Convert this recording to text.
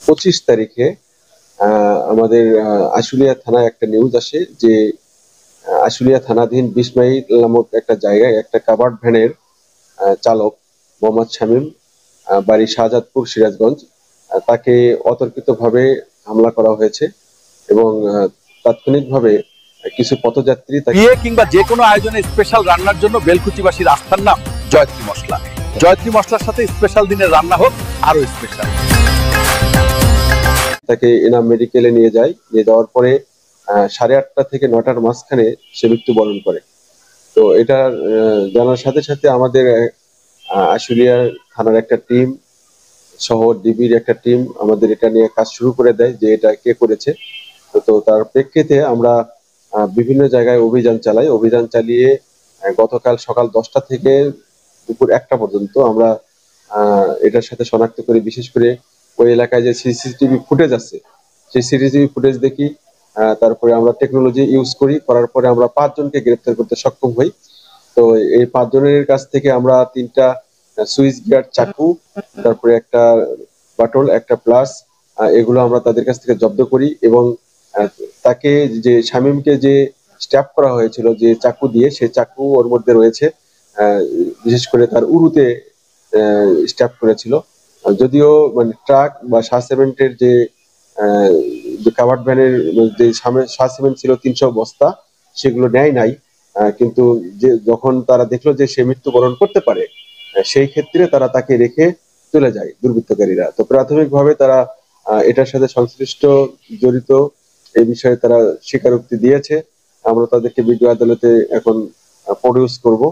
25 তারিখে আমাদের আশুলিয়া থানায় একটা নিউজ আসে যে আশুলিয়া থানাধীন 20 মাইল নামক একটা জায়গায় একটা কাভার্ড ভ্যানের চালক মোহাম্মদ শামীম, বাড়ি শাহজাদপুর, সিরাজগঞ্জ, তাকে অতর্কিতভাবে হামলা করা হয়েছে এবং তাৎক্ষণিকভাবে কিছু পথযাত্রী বিয়ে কিংবা যে কোনো আয়োজনে স্পেশাল রান্নার জন্য বেলকুচিবাসীর আস্থার নাম জয়ত্রী মশলা। জয়ত্রী মশলার সাথে স্পেশাল দিনের রান্না হোক আরো স্পেশাল। তাকে এনাম মেডিকেলে নিয়ে যাওয়ার পরে 8:30 থেকে 9টার মাঝখানে সে মৃত্যুবরণ করে। তো এটা জানার সাথে সাথে আমাদের আশুলিয়া থানার একটা টিম সহ ডিবির একটা টিম আমাদের এটা নিয়ে কাজ শুরু করে দেয় যে এটা কে করেছে। তো তার প্রেক্ষিতে আমরা বিভিন্ন জায়গায় অভিযান চালিয়ে গতকাল সকাল 10টা থেকে দুপুর 1টা পর্যন্ত আমরা এটার সাথে শনাক্ত করি। বিশেষ করে ওই এলাকায় যে সিসিটিভি ফুটেজ আছে সেই সিসিটিভি ফুটেজ দেখি, তারপরে আমরা টেকনোলজি ইউজ করার পরে আমরা 5 জনকে গ্রেপ্তার করতে সক্ষম হই। তো এই 5 জনের কাছ থেকে আমরা 3টা সুইচ গিয়ার চাকু, তারপরে একটা বাটল, একটা প্লাস, এগুলো আমরা তাদের কাছ থেকে জব্দ করি এবং তাকে যে শামীমকে যে স্ট্যাপ করা হয়েছিল যে চাকু দিয়ে, সেই চাকু ওর মধ্যে রয়েছে। বিশেষ করে তার উরুতে স্ট্যাপ করেছিল। যদিও মানে ট্রাক বা শাহ সিমেন্টের যে কাভার্ড ভ্যানের যে শাহ সিমেন্ট ছিল 300 বস্তা, সেগুলো নেয় নাই। কিন্তু যে যখন তারা দেখলো যে সে মৃত্যুবরণ করতে পারে, সেই ক্ষেত্রে তারা তাকে রেখে চলে যায় দুর্বৃত্তকারীরা। তো প্রাথমিকভাবে তারা এটার সাথে সংশ্লিষ্ট, জড়িত, এই বিষয়ে তারা স্বীকারোক্তি দিয়েছে। আমরা তাদেরকে বিজ্ঞ আদালতে এখন প্রডিউস করব।